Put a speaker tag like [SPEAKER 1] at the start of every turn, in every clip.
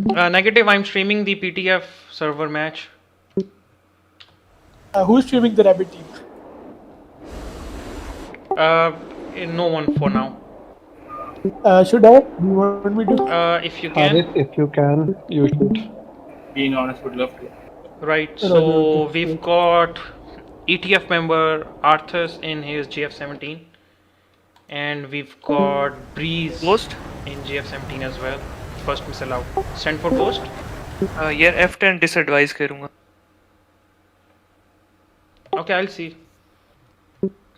[SPEAKER 1] Negative, I'm streaming the PTF server match.
[SPEAKER 2] Who's streaming the Rabbit team?
[SPEAKER 1] No one for now.
[SPEAKER 2] Should I? Do you want me to?
[SPEAKER 1] If you can.
[SPEAKER 3] Harith, if you can, you should.
[SPEAKER 4] Being honest, would love to.
[SPEAKER 1] Right,
[SPEAKER 2] Roger, okay.
[SPEAKER 1] so we've got ETF member Arthur in his GF17, and we've got Breeze
[SPEAKER 5] Ghost?
[SPEAKER 1] in GF17 as well. First missile out. Send for Ghost.
[SPEAKER 5] यार F10 disadvise करूँगा.
[SPEAKER 1] Okay, I'll see.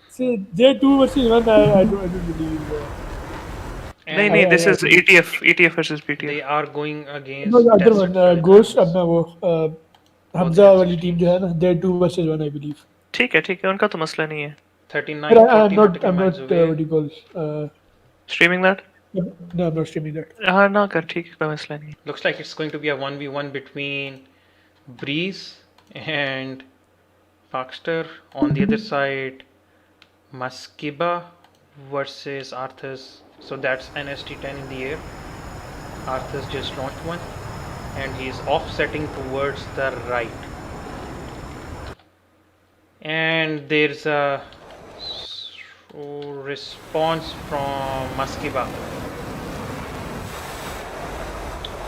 [SPEAKER 2] See, J2 versus 1, I don't believe.
[SPEAKER 5] नहीं
[SPEAKER 1] And
[SPEAKER 5] नहीं,
[SPEAKER 2] I-
[SPEAKER 5] this is ETF versus
[SPEAKER 1] they
[SPEAKER 5] PTF.
[SPEAKER 1] are going
[SPEAKER 2] No,
[SPEAKER 1] against
[SPEAKER 2] the other
[SPEAKER 1] Desert
[SPEAKER 2] one, Ghost,
[SPEAKER 1] Falcons.
[SPEAKER 2] अपना वो हमजा वाली team जो है ना, J2 versus 1, I believe.
[SPEAKER 5] ठीक है, उनका तो मसला नहीं है.
[SPEAKER 1] 39,
[SPEAKER 2] But
[SPEAKER 1] 40 nautical
[SPEAKER 2] I'm
[SPEAKER 1] miles
[SPEAKER 2] not
[SPEAKER 1] away.
[SPEAKER 2] what do you call?
[SPEAKER 5] Streaming that?
[SPEAKER 2] No, I'm not streaming that.
[SPEAKER 5] हाँ ना कर, ठीक है, कोई मसला नहीं.
[SPEAKER 1] Looks like it's going to be a 1v1 between Breeze and Parkster. On the other side, Maskiba versus Arthur's. So that's an ST10 in the air. Arthur's just launched one, and he's offsetting towards the right. And there's a response from Maskiba.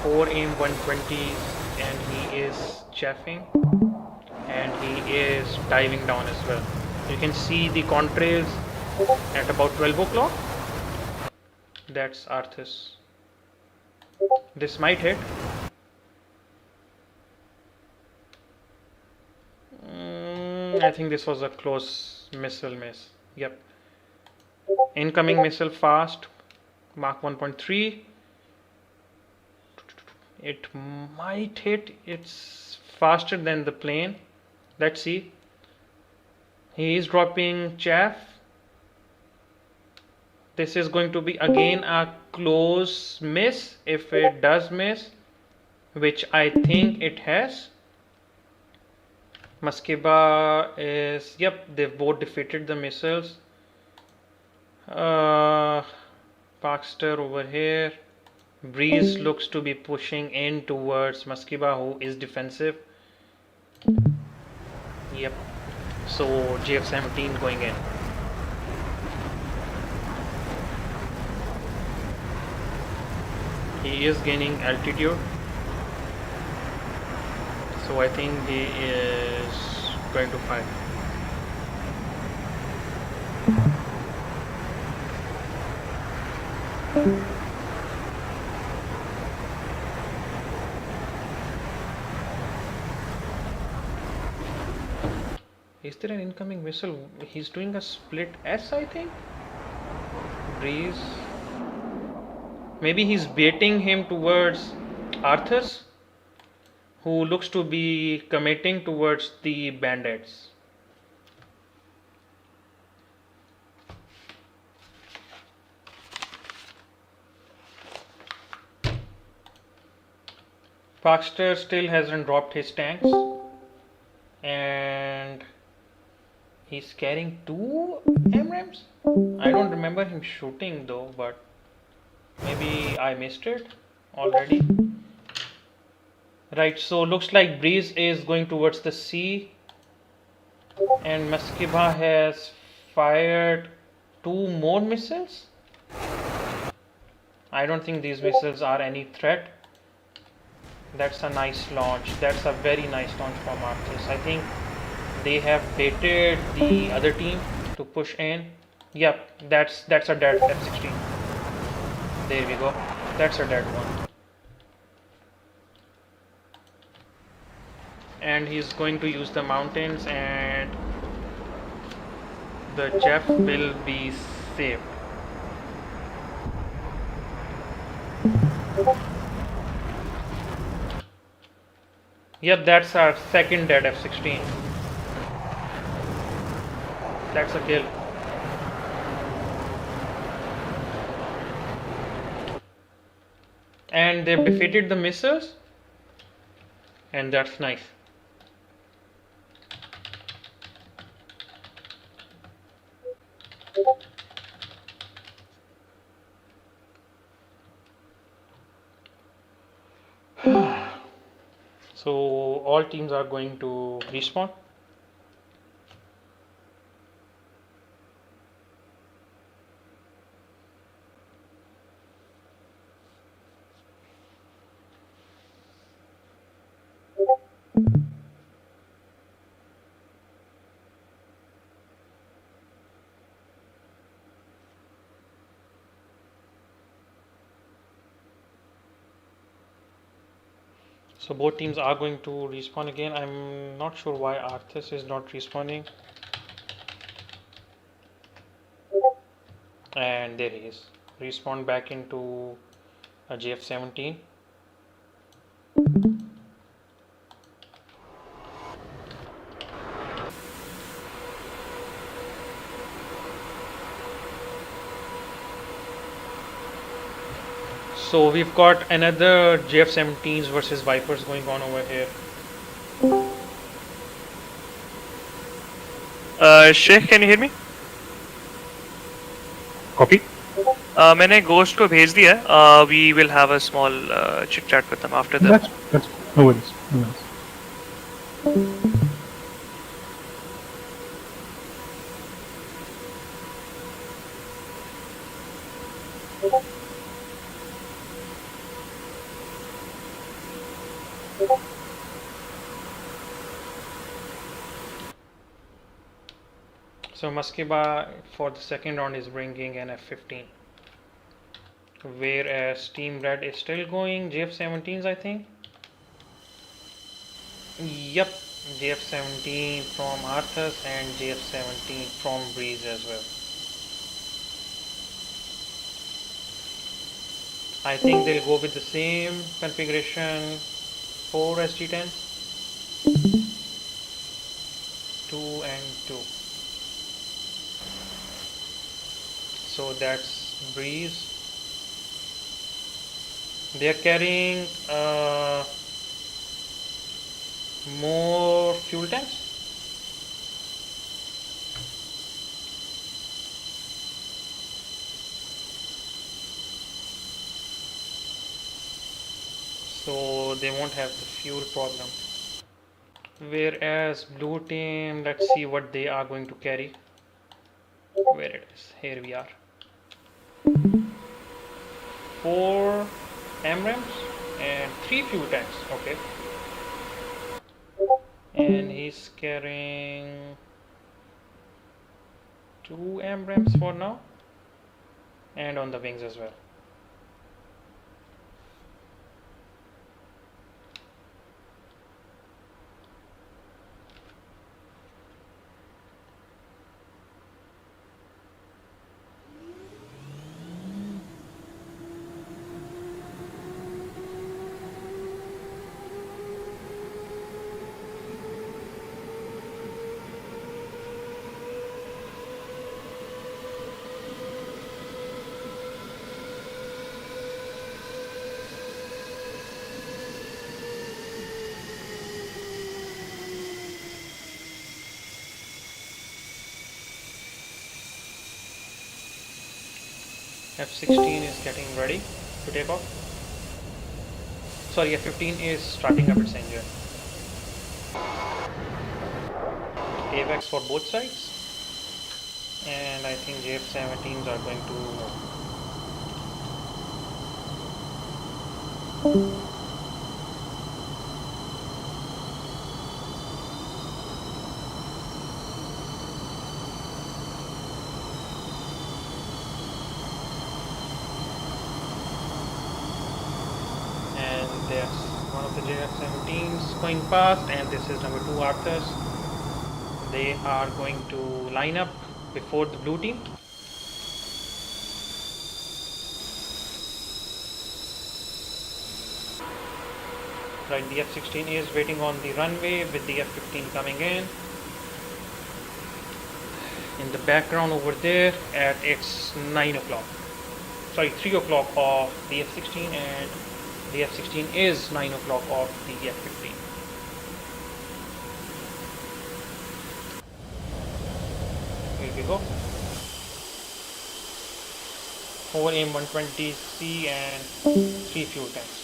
[SPEAKER 1] 4 aim 120, and he is chaffing, and he is diving down as well. You can see the contrails at about 12 o'clock. That's Arthas. This might hit. I think this was a close missile miss. Yep. Incoming missile fast. Mark 1.3. It might hit. It's faster than the plane. Let's see. He is dropping chaff. This is going to be again a close miss. If it does miss, which I think it has. Maskiba is, yep, they've both defeated the missiles. Parkster over here. Breeze looks to be pushing in towards Maskiba, who is defensive. Yep. So GF17 going in. He is gaining altitude. So I think he is going to fire. Is there an incoming missile? He's doing a split S, I think. Breeze. Maybe he's baiting him towards Arthur's, who looks to be committing towards the bandits. Parkster still hasn't dropped his tanks, and he's carrying 2 MRAMs. I don't remember him shooting though, but maybe I missed it already. Right, so looks like Breeze is going towards the sea, and Maskiba has fired 2 more missiles. I don't think these missiles are any threat. That's a nice launch. That's a very nice launch from Arthas. I think they have baited the other team to push in. Yep, that's a dead F-16. There we go. That's a dead one. And he's going to use the mountains, and the Jeff will be saved. Yep, that's our second dead F-16. That's a kill. And they've defeated the missiles, and that's nice. So all teams are going to respawn. So both teams are going to respawn again. I'm not sure why Arthas is not respawning. And there he is. Respawn back into a GF17. So we've got another GF17s versus Vipers going on over here.
[SPEAKER 5] Sheikh, can you hear me?
[SPEAKER 4] Copy.
[SPEAKER 5] मैंने Ghost को भेज दिया है. We will have a small chit chat with them after that.
[SPEAKER 4] That's no worries. No worries.
[SPEAKER 1] So Maskiba for the second round is bringing an F15. Whereas Team Red is still going GF17s, I think. Yep, GF17 from Arthas and GF17 from Breeze as well. I think they'll go with the same configuration, 4 SG10s, 2 and 2. So that's Breeze. They are carrying more fuel tanks. So they won't have the fuel problem. Whereas blue team, let's see what they are going to carry. Where it is, here we are. 4 MRAMs and 3 fuel tanks, okay. And he's carrying 2 MRAMs for now, and on the wings as well. F16 is getting ready to take off. Sorry, F15 is starting up its engine. AVAX for both sides. And I think JF17s are going to there's one of the JF17s going past, and this is number 2 Arthurs. They are going to line up before the blue team. Right, the F16 is waiting on the runway with the F15 coming in. In the background over there, at it's 9 o'clock. Sorry, 3 o'clock of the F16, and the F16 is 9 o'clock of the F15. Here we go. 4 AIM-120C and 3 fuel tanks.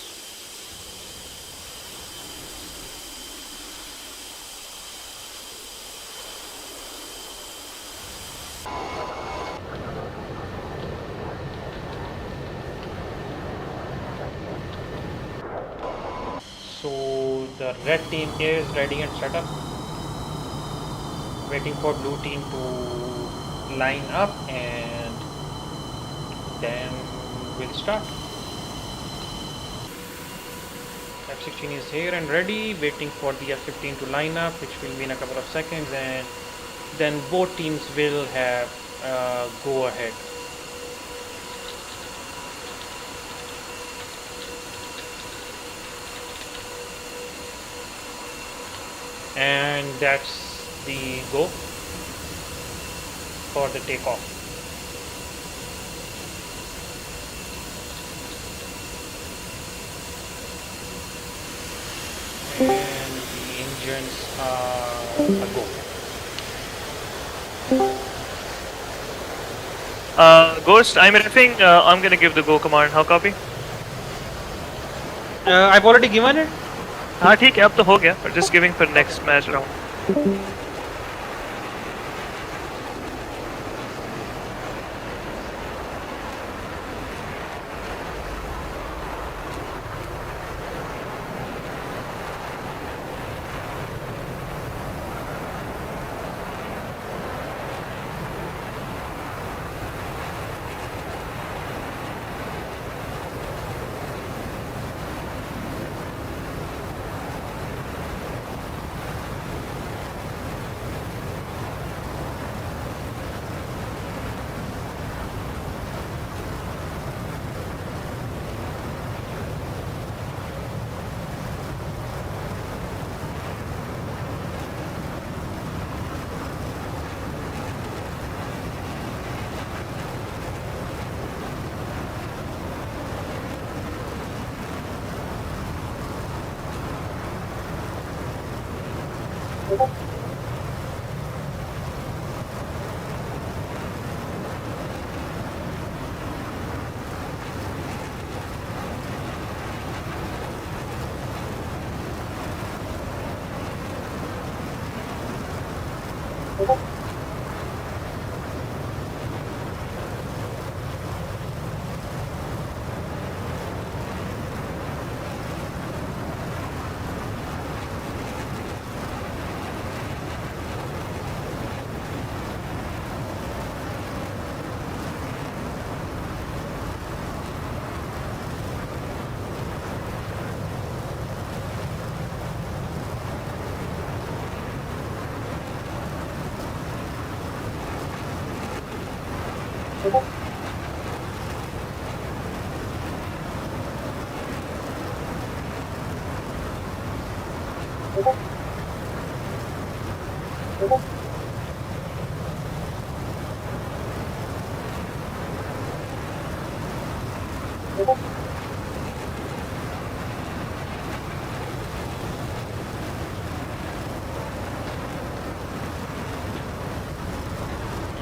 [SPEAKER 1] So the red team is ready and set up, waiting for blue team to line up, and then we'll start. F16 is here and ready, waiting for the F15 to line up, which will be in a couple of seconds, and then both teams will have go ahead. And that's the go for the takeoff. And the engines are a go.
[SPEAKER 5] Ghost, I'm riffing. I'm gonna give the go command. How copy?
[SPEAKER 1] I've already given it.
[SPEAKER 5] हाँ ठीक है अब तो हो गया. We're just giving for next match round.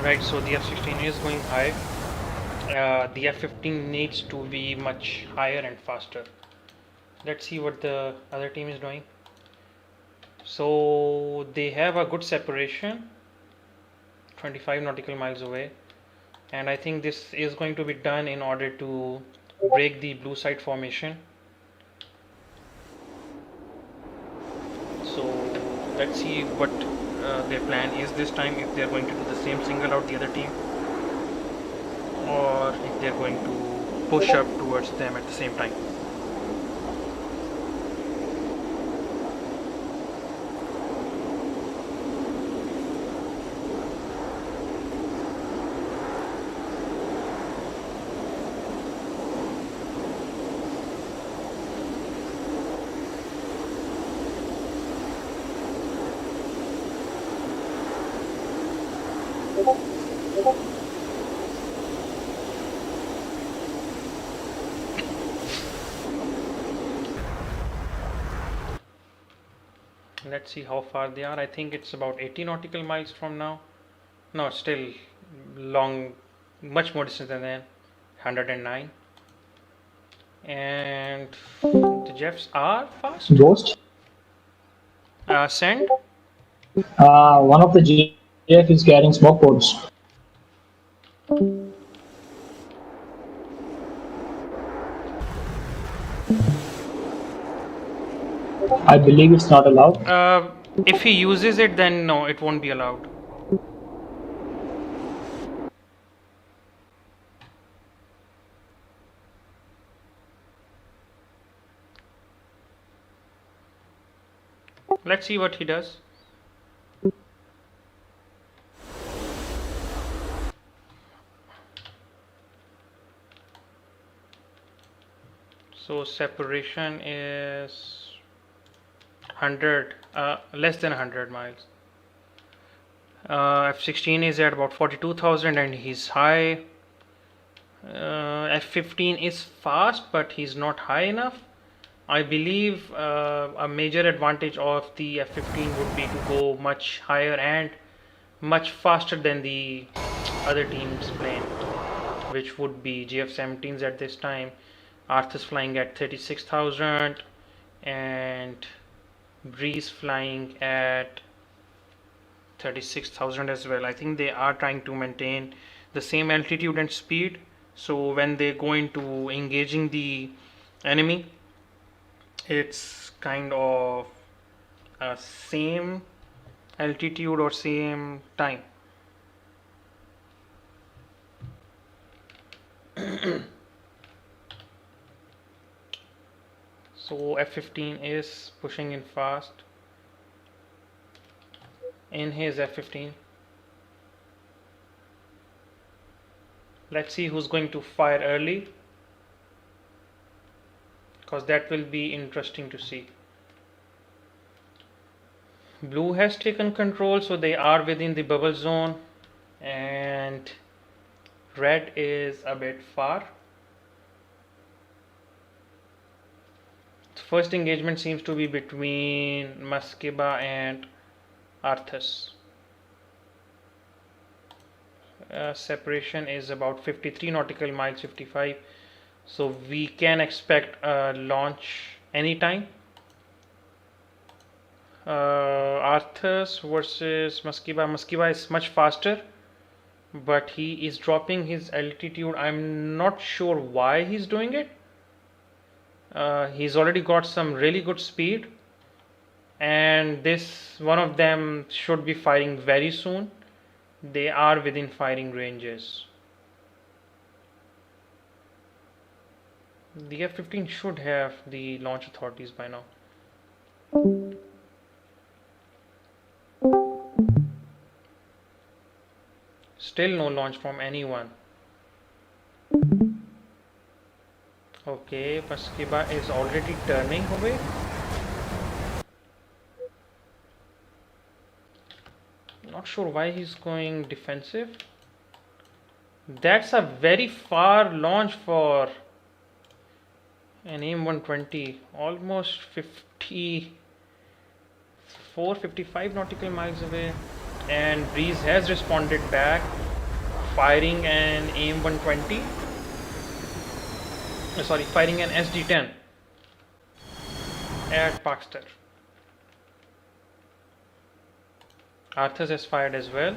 [SPEAKER 1] Right, so the F16 is going high. The F15 needs to be much higher and faster. Let's see what the other team is doing. So they have a good separation, 25 nautical miles away, and I think this is going to be done in order to break the blue side formation. So let's see what their plan is this time, if they're going to do the same single out the other team, or if they're going to push up towards them at the same time. Let's see how far they are. I think it's about 80 nautical miles from now. No, still long, much more distance than that, 109. And the Jeffs are fast.
[SPEAKER 6] Ghost.
[SPEAKER 1] Send.
[SPEAKER 6] One of the GF is carrying smoke pods. I believe it's not allowed.
[SPEAKER 1] If he uses it, then no, it won't be allowed. Let's see what he does. So separation is 100, less than 100 miles. F16 is at about 42,000 and he's high. F15 is fast, but he's not high enough. I believe a major advantage of the F15 would be to go much higher and much faster than the other team's plane, which would be GF17s at this time. Arthur's flying at 36,000 and Breeze flying at 36,000 as well. I think they are trying to maintain the same altitude and speed, so when they go into engaging the enemy, it's kind of same altitude or same time. So F15 is pushing in fast in his F15. Let's see who's going to fire early, because that will be interesting to see. Blue has taken control, so they are within the bubble zone, and red is a bit far. The first engagement seems to be between Maskiba and Arthas. Separation is about 53 nautical miles, 55, so we can expect a launch anytime. Arthas versus Maskiba. Maskiba is much faster, but he is dropping his altitude. I'm not sure why he's doing it. He's already got some really good speed, and this one of them should be firing very soon. They are within firing ranges. The F-15 should have the launch authorities by now. Still no launch from anyone. Okay, Maskiba is already turning away. Not sure why he's going defensive. That's a very far launch for an AIM-120, almost 54, 55 nautical miles away. And Breeze has responded back, firing an AIM-120. Sorry, firing an SD-10 at Pakistan. Arthas has fired as well.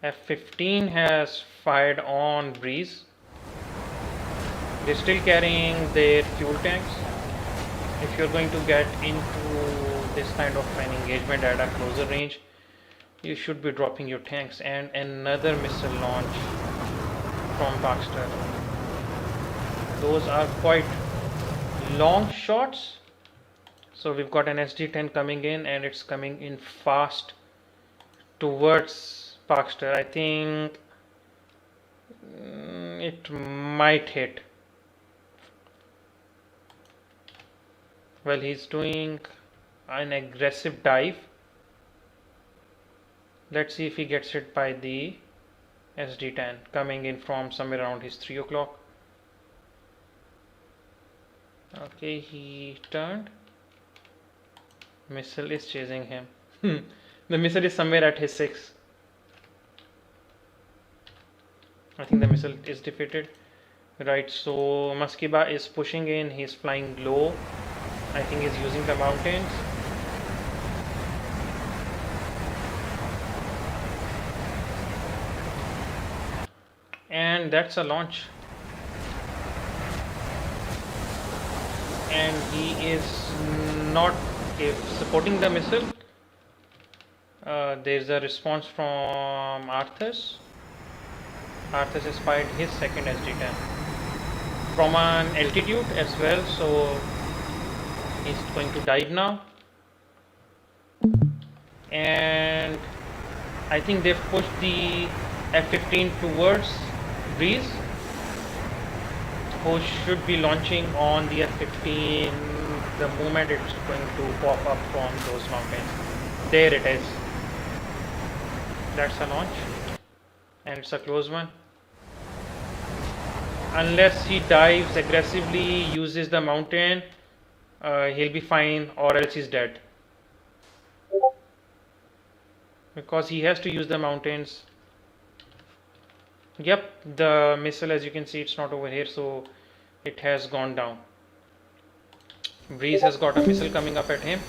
[SPEAKER 1] F-15 has fired on Breeze. They're still carrying their fuel tanks. If you're going to get into this kind of an engagement at a closer range, you should be dropping your tanks. And another missile launch from Pakistan. Those are quite long shots. So we've got an SD-10 coming in, and it's coming in fast towards Pakistan. I think it might hit. Well, he's doing an aggressive dive. Let's see if he gets hit by the SD-10 coming in from somewhere around his 3 o'clock. Okay, he turned. Missile is chasing him. The missile is somewhere at his 6. I think the missile is defeated. Right, so Maskiba is pushing in. He's flying low. I think he's using the mountains. And that's a launch. and he is not supporting the missile. There's a response from Arthas. Arthas has fired his second SD10 from an altitude as well, so he's going to dive now. And I think they've pushed the F-15 towards Breeze, who should be launching on the F-15 the moment it's going to pop up from those mountains. There it is. That's a launch, and it's a close one. Unless he dives aggressively, uses the mountain, he'll be fine, or else he's dead. Because he has to use the mountains. Yep, the missile, as you can see, it's not over here, so it has gone down. Breeze has got a missile coming up at him,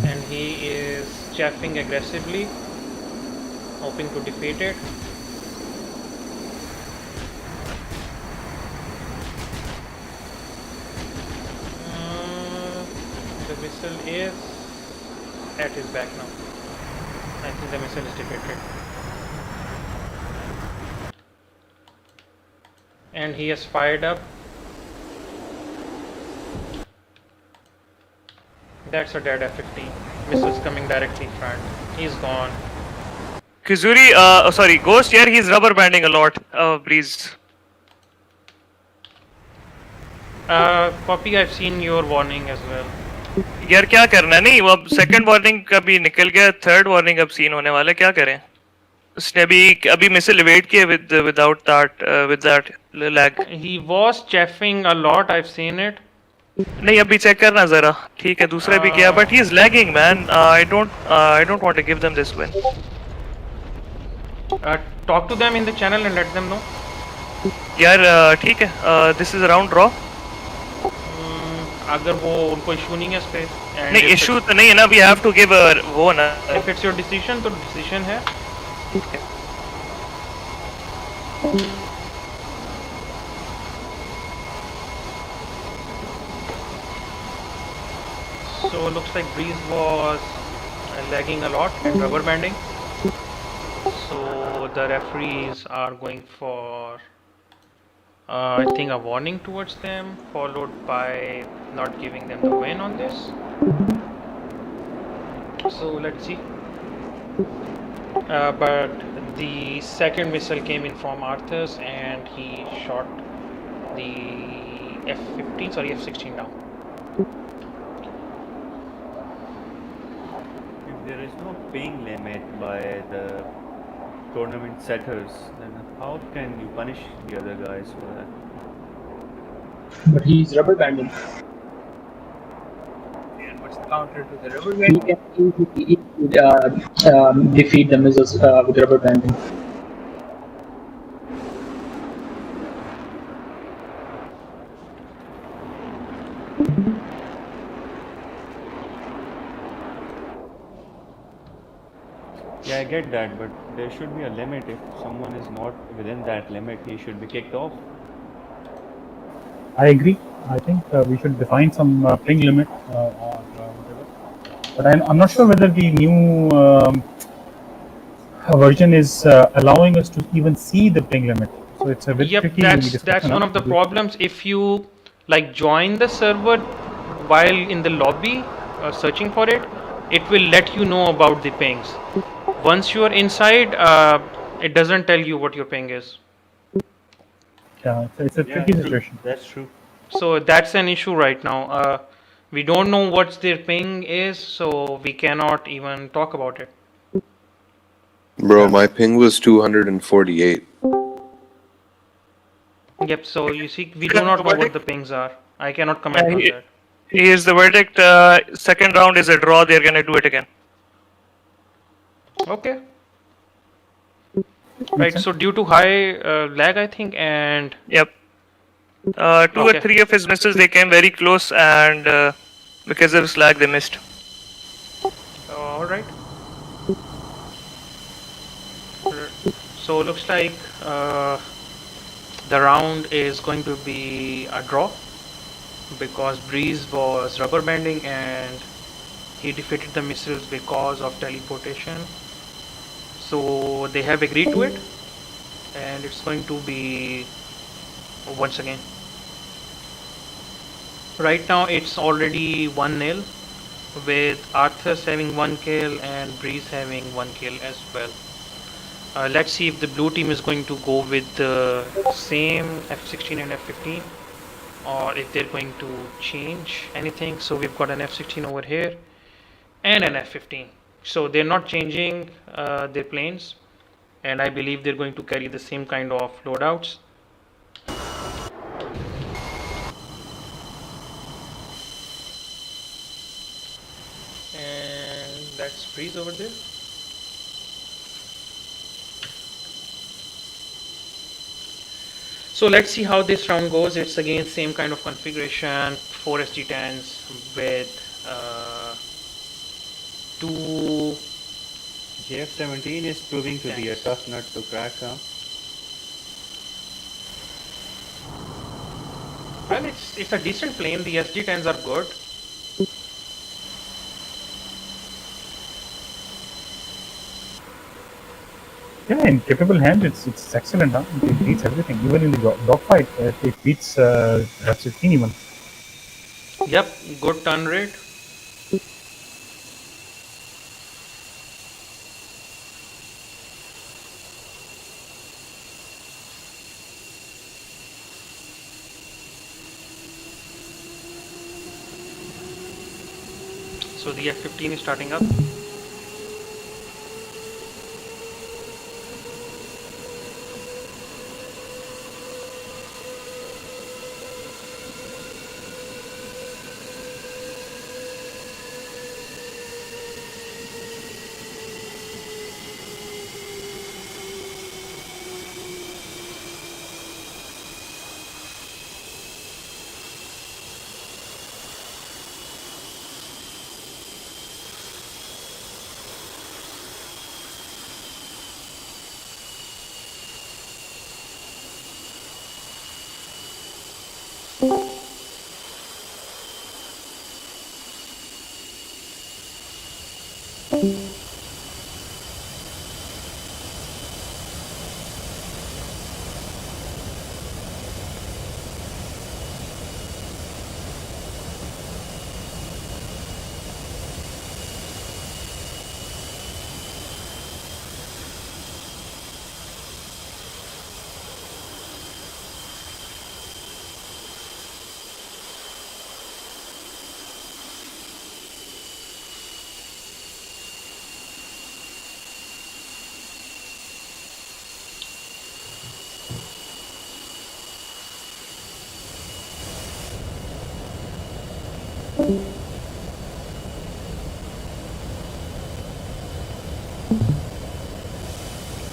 [SPEAKER 1] and he is chaffing aggressively, hoping to defeat it. The missile is at his back now. I think the missile is defeated. And he has fired up. That's a dead F-15. Missiles coming directly front. He's gone.
[SPEAKER 5] Kizuri, sorry, Ghost here, he's rubber banding a lot. Breeze.
[SPEAKER 1] Poppy, I've seen your warning as well.
[SPEAKER 5] यार क्या करना है नहीं वो अब second warning का भी निकल गया थर्ड वार्निंग अब सीन होने वाला है क्या करें उसने अभी मिसाइल इवेट किया without that lag
[SPEAKER 1] He was chaffing a lot, I've seen it.
[SPEAKER 5] नहीं अभी चेक करना जरा ठीक है दूसरा भी गया but he is lagging man I don't want to give them this win
[SPEAKER 1] Talk to them in the channel and let them know.
[SPEAKER 5] यार ठीक है this is a round draw
[SPEAKER 1] अगर वो उनको इशू नहीं है इस पे
[SPEAKER 5] नहीं इशू तो नहीं है ना we have to give वो ना
[SPEAKER 1] if it's your decision तो decision है so looks like Breeze was lagging a lot and rubber banding, so the referees are going for I think a warning towards them, followed by not giving them the win on this. So let's see. But the second missile came in from Arthas and he shot the F-16 down.
[SPEAKER 7] If there is no ping limit by the tournament setters, then how can you punish the other guys for that?
[SPEAKER 6] But he's rubber banding.
[SPEAKER 8] And what's the counter to the rubber band?
[SPEAKER 6] He can easily defeat the missiles with rubber banding.
[SPEAKER 7] Yeah, I get that, but there should be a limit. If someone is not within that limit, he should be kicked off.
[SPEAKER 4] I agree. I think we should define some ping limit or whatever. But I'm not sure whether the new version is allowing us to even see the ping limit. So it's a bit tricky.
[SPEAKER 1] That's one of the problems. If you like join the server while in the lobby searching for it, it will let you know about the pings. Once you are inside, it doesn't tell you what your ping is.
[SPEAKER 4] Yeah, it's a tricky situation.
[SPEAKER 7] That's true.
[SPEAKER 1] So that's an issue right now. We don't know what their ping is, so we cannot even talk about it.
[SPEAKER 9] Bro, my ping was 248.
[SPEAKER 1] Yep, so you see, we do not know what the pings are. I cannot comment on that.
[SPEAKER 5] Here's the verdict. Second round is a draw. They're gonna do it again.
[SPEAKER 1] Okay. Right, so due to high lag, I think, and
[SPEAKER 5] Yep. Two or three of his misses, they came very close, and because of slag, they missed.
[SPEAKER 1] all right. So looks like the round is going to be a draw. because Breeze was rubber banding and he defeated the missiles because of teleportation. So they have agreed to it, and it's going to be once again. Right now it's already 1-0 with Arthas having 1 kill and Breeze having 1 kill as well. Let's see if the blue team is going to go with the same F16 and F15, or if they're going to change anything. So we've got an F16 over here and an F15. So they're not changing their planes, and I believe they're going to carry the same kind of loadouts. And that's Breeze over there. So let's see how this round goes. It's again same kind of configuration, 4 SG10s with 2
[SPEAKER 7] JF-17 is proving to be a tough nut to crack, huh?
[SPEAKER 1] Well, it's a decent plane. The SG10s are good.
[SPEAKER 4] Yeah, in capable hands, it's excellent. Huh? It beats everything. Even in the dogfight, it beats F-16 even.
[SPEAKER 1] Yep, good turn rate. So the F-15 is starting up.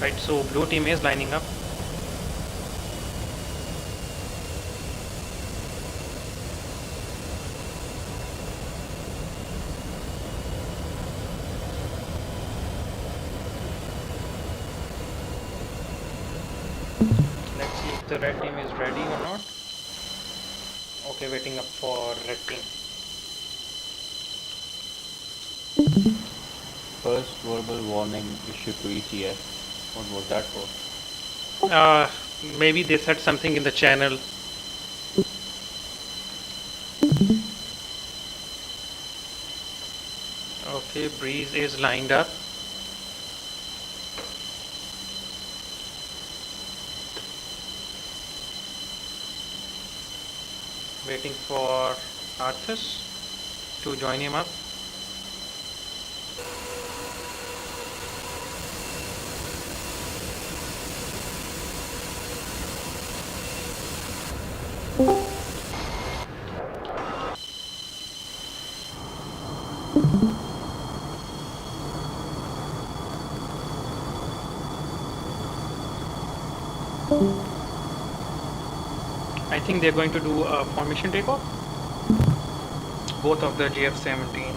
[SPEAKER 1] Right, so blue team is lining up. Let's see if the red team is ready or not. Okay, waiting up for red team.
[SPEAKER 7] First verbal warning issued to ETF. What was that for?
[SPEAKER 1] Maybe they said something in the channel. Okay, Breeze is lined up. Waiting for Arthas to join him up. I think they're going to do a formation takeoff. Both of the GF-17s.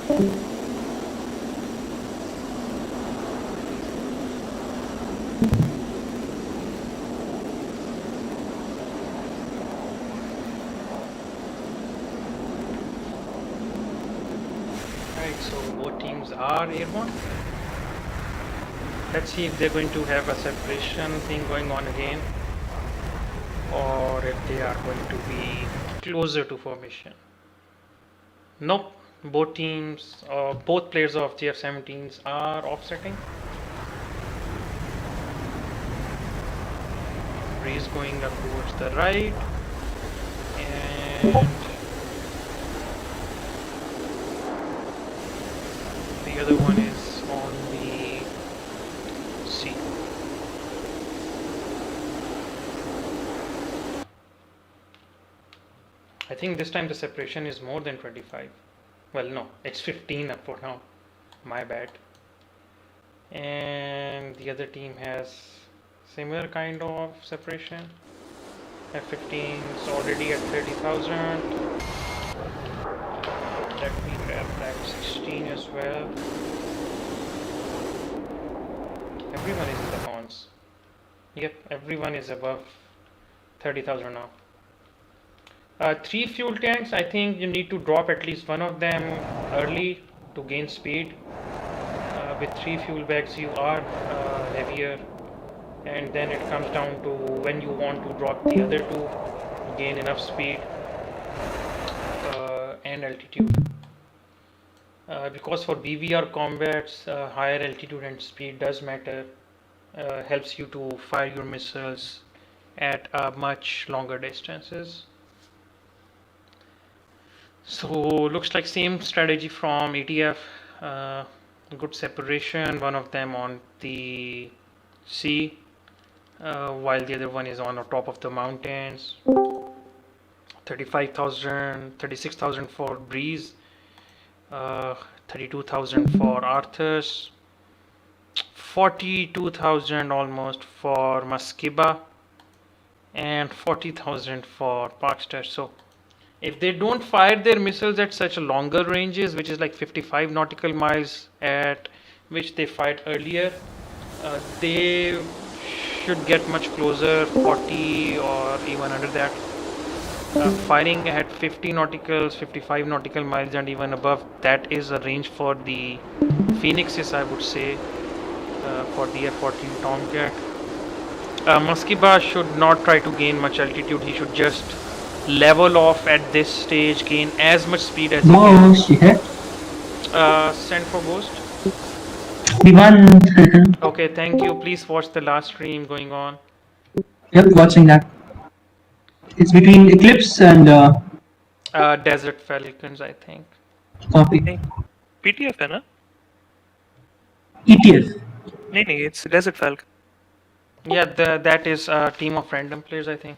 [SPEAKER 1] Right, so both teams are airborne. Let's see if they're going to have a separation thing going on again, or if they are going to be closer to formation. Nope, both teams, both players of GF17s are offsetting. Breeze going up towards the right, and the other one is on the C. I think this time the separation is more than 25. Well, no, it's 15 up for now. My bad. And the other team has similar kind of separation. F15 is already at 30,000. Let me grab that 16 as well. Everyone is in the cons. Yep, everyone is above 30,000 now. 3 fuel tanks, I think you need to drop at least one of them early to gain speed. With 3 fuel bags you are heavier, and then it comes down to when you want to drop the other two to gain enough speed and altitude. Because for BVR combats, higher altitude and speed does matter. Helps you to fire your missiles at much longer distances. So looks like same strategy from ETF. Good separation, one of them on the sea, while the other one is on the top of the mountains. 35,000, 36,000 for Breeze, 32,000 for Arthurs, 42,000 almost for Muskiba, and 40,000 for Parkster. So if they don't fire their missiles at such a longer ranges, which is like 55 nautical miles at which they fired earlier, they should get much closer, 40 or even under that. Firing at 50 nauticals, 55 nautical miles and even above, that is a range for the Phoenixes, I would say, for the F-14 Tomcat. Muskiba should not try to gain much altitude, he should just level off at this stage, gain as much speed as he can. Send for Ghost. Okay, thank you. Please watch the last stream going on.
[SPEAKER 6] Yep, watching that. It's between Eclipse and
[SPEAKER 1] Desert Falcons, I think.
[SPEAKER 6] copy.
[SPEAKER 5] PTF है ना?
[SPEAKER 6] ETF.
[SPEAKER 5] नहीं, it's Desert Falcon.
[SPEAKER 1] Yeah, that is a team of random players, I think.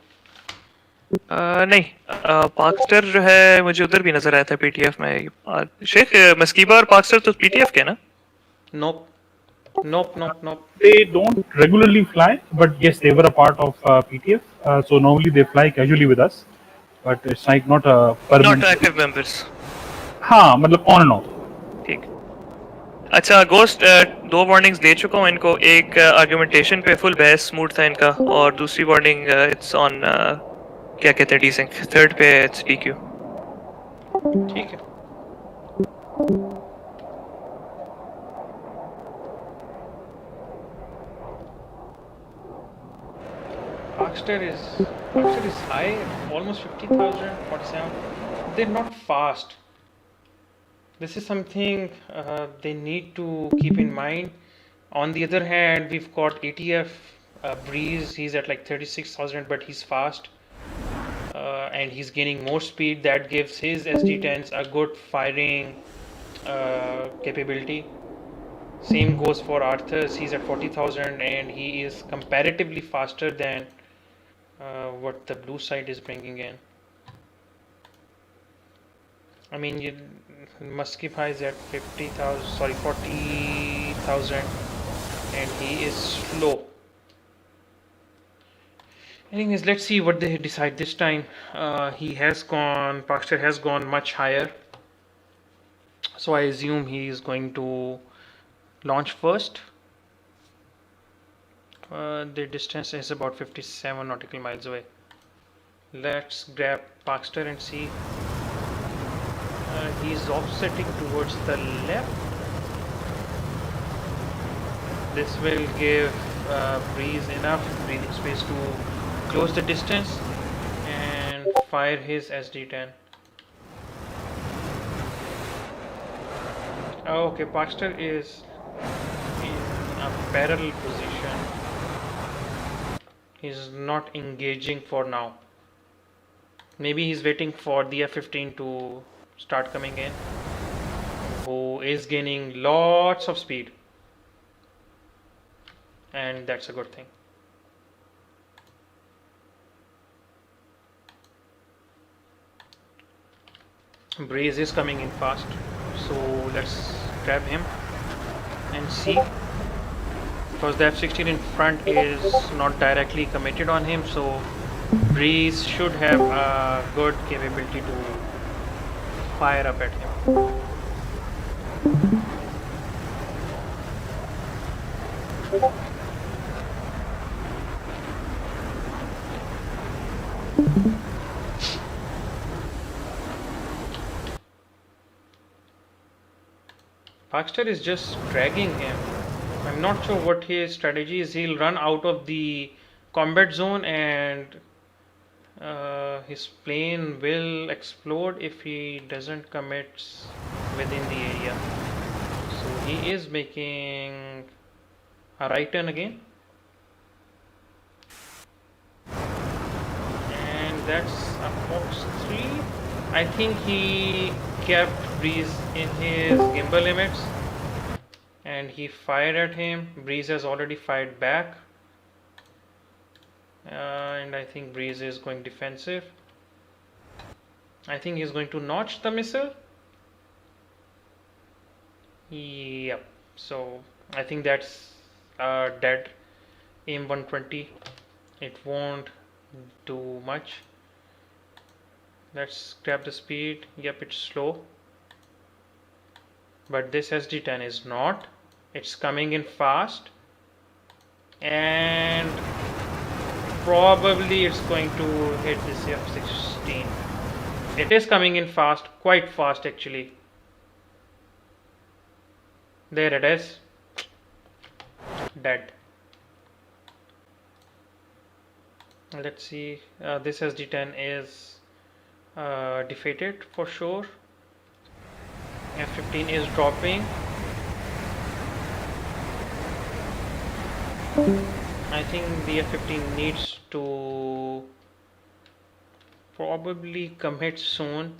[SPEAKER 5] नहीं, पार्कस्टर जो है मुझे उधर भी नजर आया था PTF में. शेख मस्कीबा और पार्कस्टर तो PTF के ना?
[SPEAKER 1] Nope.
[SPEAKER 4] They don't regularly fly, but yes, they were a part of PTF. So normally they fly casually with us, but it's like not a permanent.
[SPEAKER 5] Not active members.
[SPEAKER 4] हाँ, मतलब on and off.
[SPEAKER 5] ठीक. अच्छा, ghost 2 warnings दे चुका हूँ इनको. एक argumentation पे full बहस स्मूथ था इनका, और दूसरी वार्निंग इट्स ऑन क्या कहते हैं डीसिंक. थर्ड पे इट्स DQ.
[SPEAKER 1] ठीक है. Parkster is high, almost 50,000, 47. They're not fast. This is something they need to keep in mind. On the other hand, we've got ETF Breeze. He's at like 36,000, but he's fast. And he's gaining more speed. That gives his SD-10s a good firing capability. Same goes for Arthur's. He's at 40,000 and he is comparatively faster than what the blue side is bringing in. I mean, Muskiba is at 40,000 and he is slow. Anyways, let's see what they decide this time. Parkster has gone much higher. So I assume he is going to launch first. The distance is about 57 nautical miles away. Let's grab Parkster and see. He's offsetting towards the left. This will give Breeze enough breathing space to close the distance and fire his SD-10. Okay, Parkster is in a parallel position. He's not engaging for now. Maybe he's waiting for the F-15 to start coming in, who is gaining lots of speed, and that's a good thing. Breeze is coming in fast, so let's grab him and see, because the F-16 in front is not directly committed on him, so Breeze should have a good capability to fire up at him. Parkster is just dragging him. I'm not sure what his strategy is. He'll run out of the combat zone and his plane will explode if he doesn't commit within the area. So he is making a right turn again, and that's a Fox 3. I think he kept Breeze in his gimbal limits and he fired at him. Breeze has already fired back, and I think Breeze is going defensive. I think he's going to notch the missile. Yep, so I think that's dead. Aim 120, it won't do much. Let's grab the speed. Yep, it's slow, but this SD-10 is not. It's coming in fast, and probably it's going to hit this F-16. It is coming in fast, quite fast actually. There it is, dead. Let's see, this SD-10 is defeated for sure. F-15 is dropping. I think the F-15 needs to probably commit soon.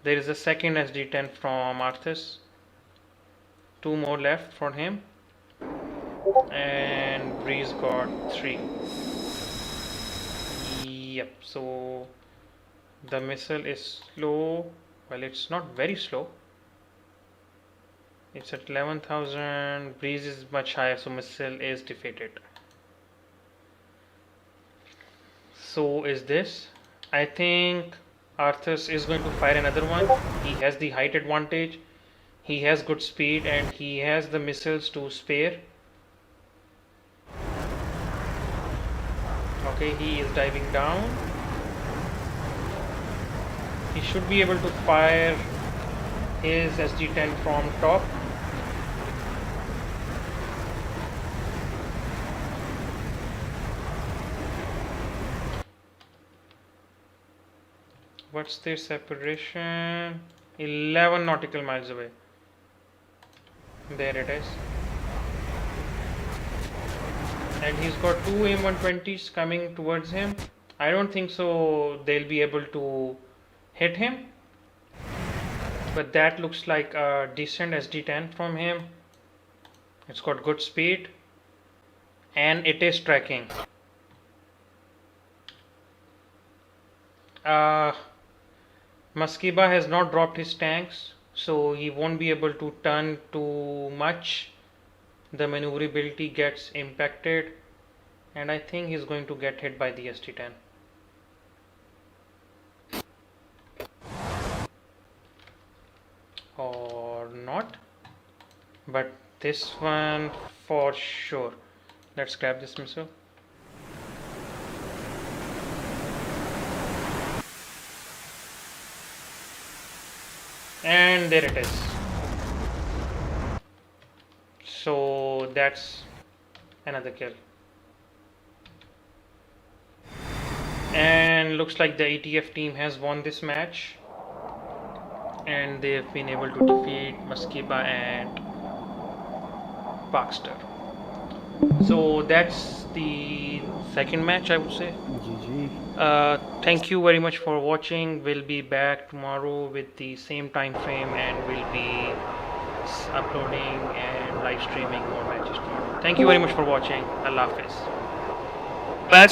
[SPEAKER 1] There is a second SD-10 from Arthas. 2 more left for him, and Breeze got 3. Yep, so the missile is slow. Well, it's not very slow. It's at 11,000. Breeze is much higher, so missile is defeated. So is this. I think Arthas is going to fire another one. He has the height advantage, he has good speed, and he has the missiles to spare. Okay, he is diving down. He should be able to fire his SD-10 from top. What's their separation? 11 nautical miles away. There it is. And he's got 2 M120s coming towards him. I don't think so they'll be able to hit him, but that looks like a decent SD-10 from him. It's got good speed and it is tracking. Maskiba has not dropped his tanks, so he won't be able to turn too much. The maneuverability gets impacted, and I think he's going to get hit by the SD-10. Or but this one for sure. Let's grab this missile. And there it is. So that's another kill. And looks like the ETF team has won this match, and they've been able to defeat Maskiba and Baxter. So that's the second match, I would say.
[SPEAKER 7] GG.
[SPEAKER 1] Thank you very much for watching. We'll be back tomorrow with the same time frame, and we'll be uploading and live streaming more matches tomorrow. Thank you very much for watching. Allah Hafiz.
[SPEAKER 5] Match